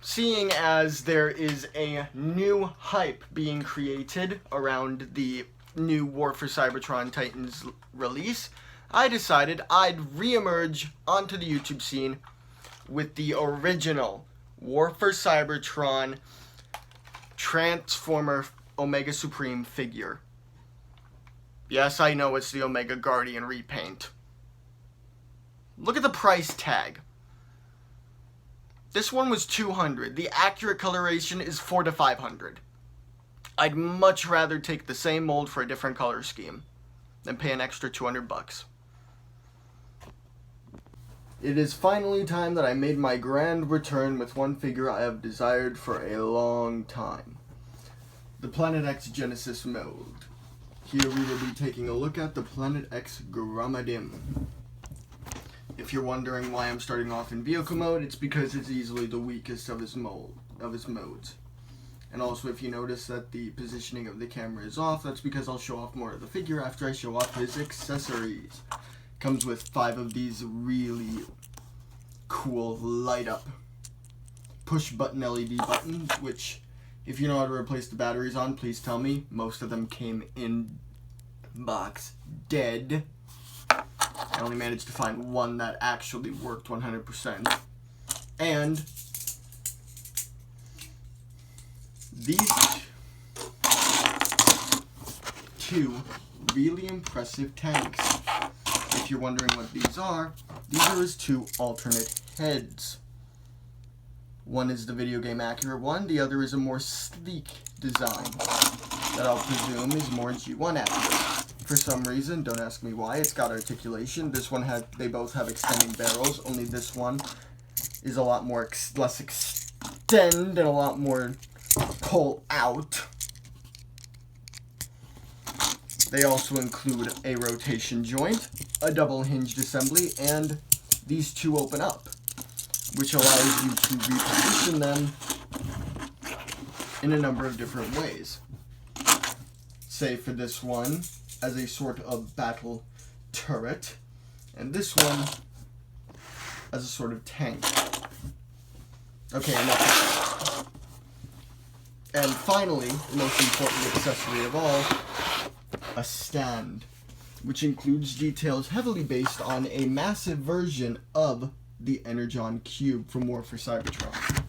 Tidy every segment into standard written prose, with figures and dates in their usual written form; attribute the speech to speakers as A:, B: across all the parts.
A: seeing as there is a new hype being created around the new War for Cybertron Titans release, I decided I'd re-emerge onto the YouTube scene with the original War for Cybertron Transformer Omega Supreme figure. Yes, I know it's the Omega Guardian repaint. Look at the price tag. This one was $200. The accurate coloration is $400 to $500. I'd much rather take the same mold for a different color scheme than pay an extra $200. It is finally time that I made my grand return with one figure I have desired for a long time. The Planet X Genesis mold. Here we will be taking a look at the Planet X Gammadim. If you're wondering why I'm starting off in vehicle mode, it's because it's easily the weakest of his modes. And also, if you notice that the positioning of the camera is off, that's because I'll show off more of the figure after I show off his accessories. Comes with 5 of these really cool light up push button LED buttons, which if you know how to replace the batteries on, please tell me. Most of them came in box dead. I only managed to find one that actually worked 100%. And these two really impressive tanks. If you're wondering what these are his 2 alternate heads. One is the video game accurate one, the other is a more sleek design that I'll presume is more G1 accurate. For some reason, don't ask me why, it's got articulation. This one they both have extending barrels, only this one is a lot more less extend and a lot more pull out. They also include a rotation joint, a double hinged assembly, and these 2 open up, which allows you to reposition them in a number of different ways. Say for this one, as a sort of battle turret, and this one as a sort of tank. Okay, enough. And finally, the most important accessory of all, a stand, which includes details heavily based on a massive version of the Energon Cube from War for Cybertron.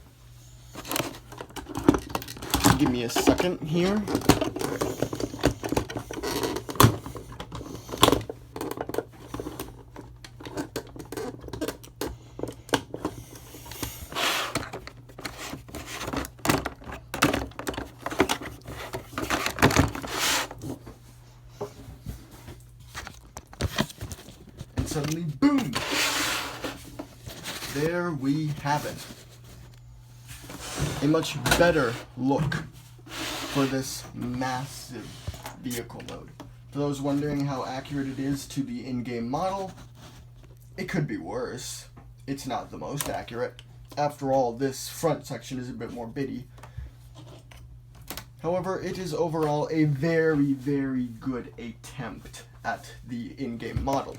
A: Give me a second here. Suddenly, boom! There we have it. A much better look for this massive vehicle mode. For those wondering how accurate it is to the in-game model, it could be worse. It's not the most accurate. After all, this front section is a bit more bitty. However, it is overall a very, very good attempt at the in-game model.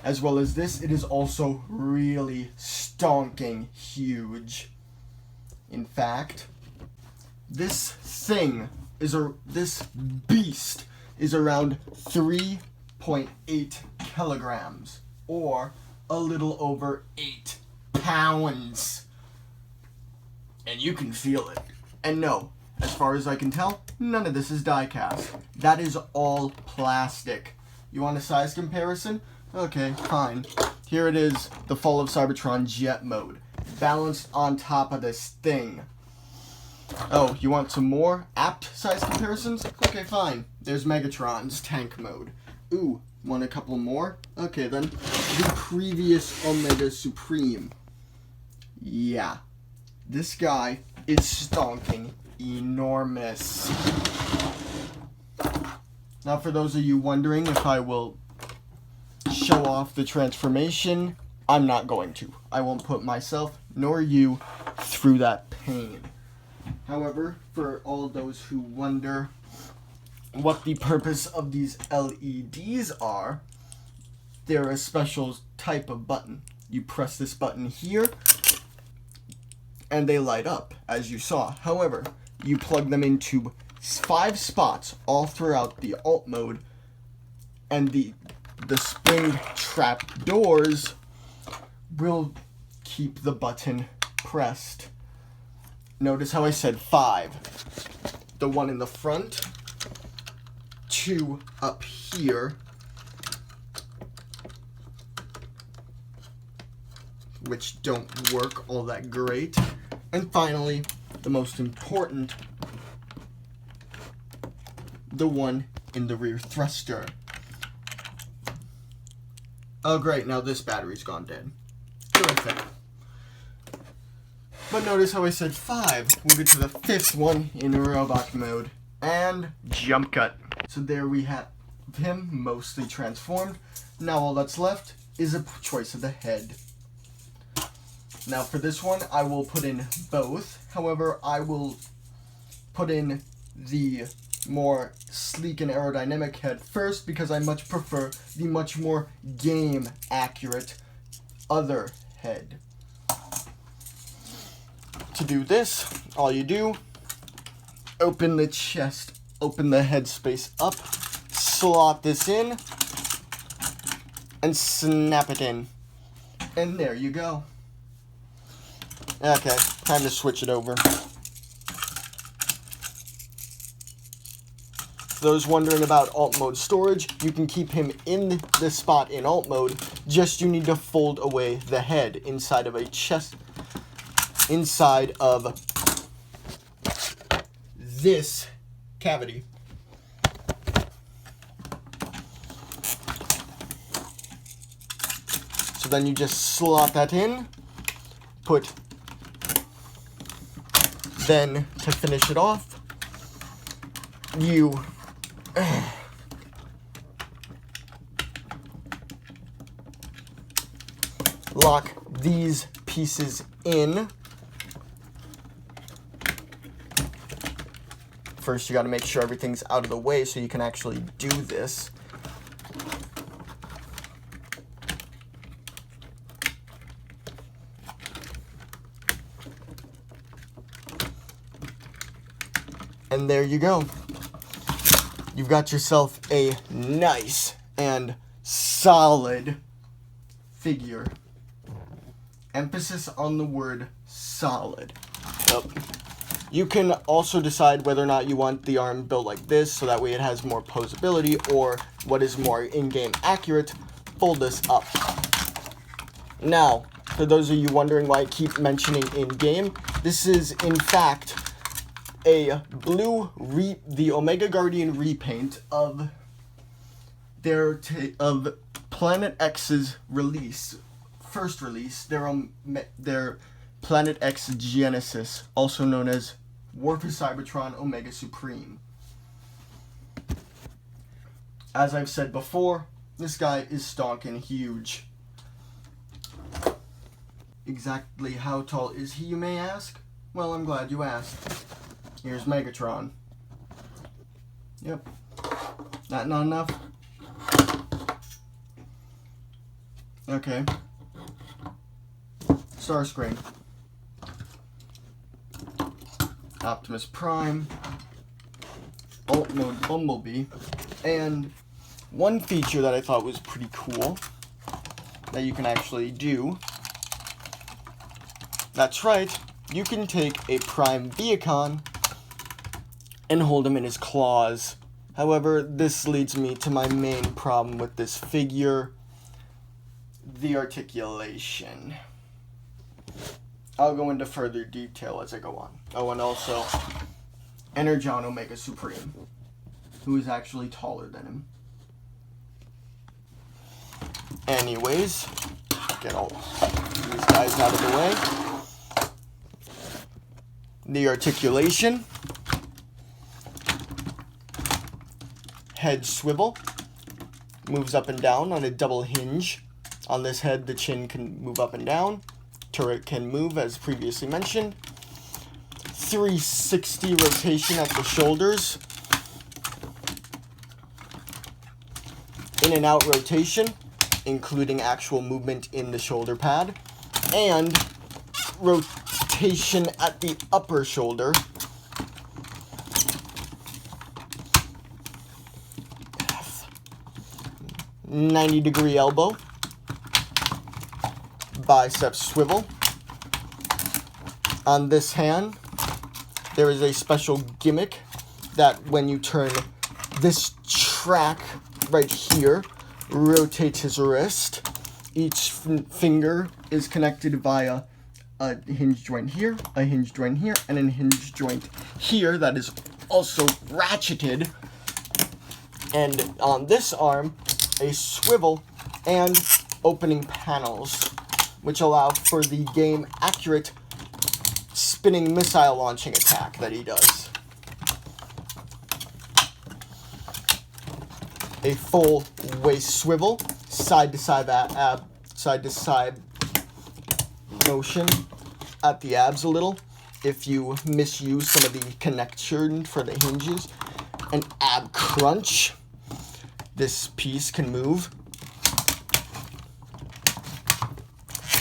A: As well as this, it is also really stonking huge. In fact, this beast is around 3.8 kilograms, or a little over 8 pounds. And you can feel it. And no, as far as I can tell, none of this is die cast. That is all plastic. You want a size comparison? Okay, fine. Here it is, the Fall of Cybertron Jet mode, balanced on top of this thing. Oh, you want some more apt size comparisons? Okay, fine. There's Megatron's tank mode. Ooh, want a couple more? Okay then. The previous Omega Supreme. Yeah. This guy is stonking enormous. Now for those of you wondering if I will show off the transformation, I'm not going to. I won't put myself nor you through that pain. However, for all those who wonder what the purpose of these LEDs are, they're a special type of button. You press this button here, and they light up, as you saw. However, you plug them into 5 spots all throughout the alt mode, and the spring trap doors will keep the button pressed. Notice how I said 5. The one in the front, 2 up here, which don't work all that great, and finally, the most important, the one in the rear thruster. Oh great, now this battery's gone dead. Terrific. But notice how I said 5. We'll get to the 5th one in robot mode. And jump cut. So there we have him, mostly transformed. Now all that's left is a choice of the head. Now for this one, I will put in both. However, I will put in the more sleek and aerodynamic head first because I much prefer the much more game accurate other head. To do this, all you do, open the chest, open the head space up, slot this in, and snap it in. And there you go. Okay, time to switch it over. For those wondering about alt mode storage, you can keep him in the spot in alt mode, just you need to fold away the head inside of a chest, inside of this cavity. So then you just slot that in, then to finish it off, you lock these pieces in. First, you got to make sure everything's out of the way so you can actually do this. And there you go. You've got yourself a nice and solid figure. Emphasis on the word solid. You can also decide whether or not you want the arm built like this, so that way it has more posability, or what is more in-game accurate, fold this up. Now, for those of you wondering why I keep mentioning in-game, this is in fact a the Omega Guardian repaint of of Planet X's release, first release, their Planet X Genesis, also known as War for Cybertron Omega Supreme. As I've said before, this guy is stonking huge. Exactly how tall is he, you may ask? Well, I'm glad you asked. Here's Megatron. Yep. Not enough? Okay. Starscream. Optimus Prime. Alt Mode Bumblebee. And one feature that I thought was pretty cool that you can actually do. That's right. You can take a Prime Viacon and hold him in his claws. However, this leads me to my main problem with this figure, the articulation. I'll go into further detail as I go on. Oh, and also, Energon Omega Supreme, who is actually taller than him. Anyways, get all these guys out of the way. The articulation. Head swivel. Moves up and down on a double hinge. On this head, the chin can move up and down. Turret can move, as previously mentioned. 360 rotation at the shoulders. In and out rotation, including actual movement in the shoulder pad. And rotation at the upper shoulder. 90-degree elbow. Bicep swivel. On this hand, there is a special gimmick that when you turn this track right here, rotates his wrist. Each finger is connected via a hinge joint here, a hinge joint here, and a hinge joint here that is also ratcheted. And on this arm, a swivel and opening panels, which allow for the game accurate spinning missile launching attack that he does. A full waist swivel, side to side motion at the abs a little if you misuse some of the connection for the hinges. An ab crunch. This piece can move.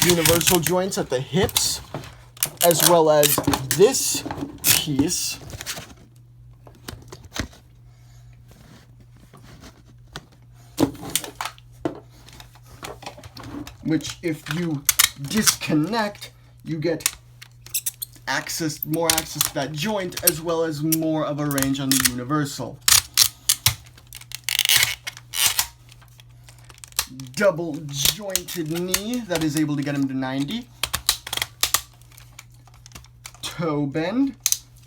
A: Universal joints at the hips, as well as this piece, which if you disconnect, you get more access to that joint, as well as more of a range on the universal. Double jointed knee that is able to get him to 90. Toe bend,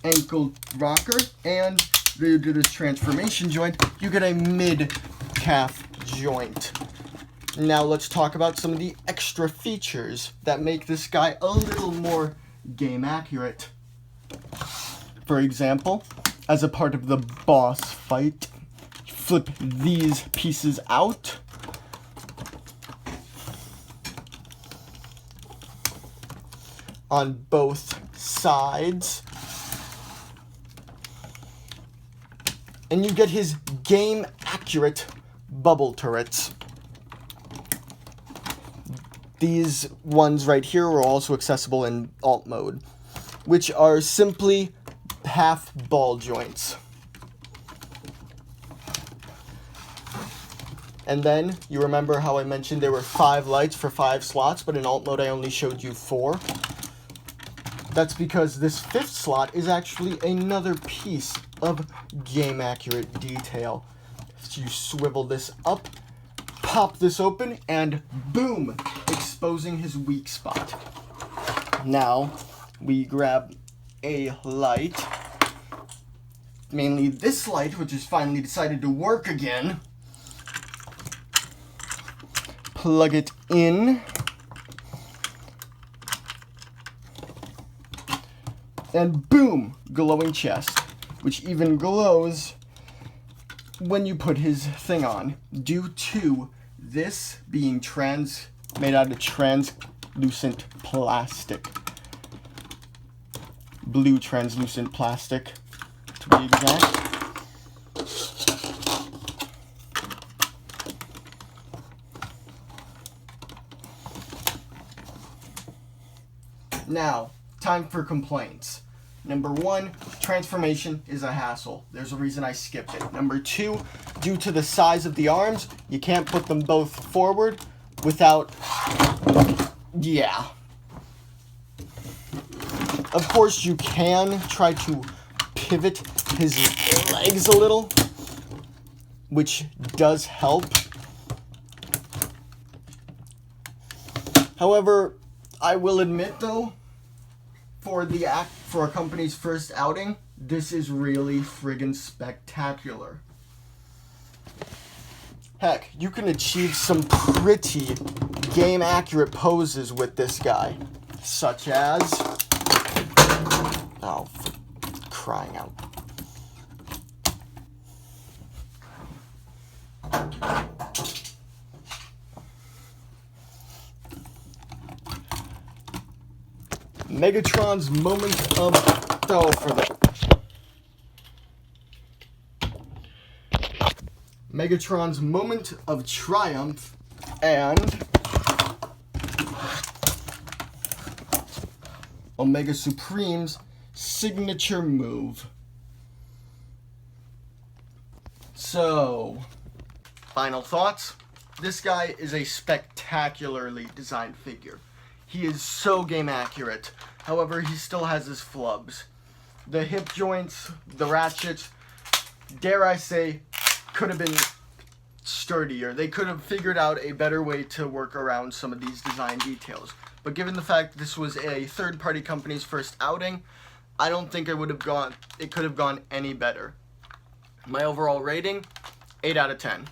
A: ankle rocker, and due to this transformation joint, you get a mid-calf joint. Now let's talk about some of the extra features that make this guy a little more game accurate. For example, as a part of the boss fight, flip these pieces out. On both sides. And you get his game accurate bubble turrets. These ones right here are also accessible in alt mode, which are simply half ball joints. And then, you remember how I mentioned there were 5 lights for 5 slots, but in alt mode I only showed you 4. That's because this 5th slot is actually another piece of game accurate detail. So you swivel this up, pop this open, and boom, exposing his weak spot. Now, we grab a light, mainly this light, which has finally decided to work again. Plug it in. And boom, glowing chest, which even glows when you put his thing on, due to this being made out of translucent plastic. Blue translucent plastic, to be exact. Now, time for complaints. Number 1, transformation is a hassle. There's a reason I skipped it. Number 2, due to the size of the arms, you can't put them both forward without, yeah. Of course, you can try to pivot his legs a little, which does help. However, I will admit though, for a company's first outing, this is really friggin' spectacular. Heck, you can achieve some pretty game accurate poses with this guy, such as, oh, for crying out. Megatron's moment of Megatron's moment of triumph, and Omega Supreme's signature move. So, final thoughts. This guy is a spectacularly designed figure. He is so game accurate. However, he still has his flubs. The hip joints, the ratchets, dare I say, could have been sturdier. They could have figured out a better way to work around some of these design details. But given the fact this was a third-party company's first outing, I don't think it could have gone any better. My overall rating, 8 out of 10.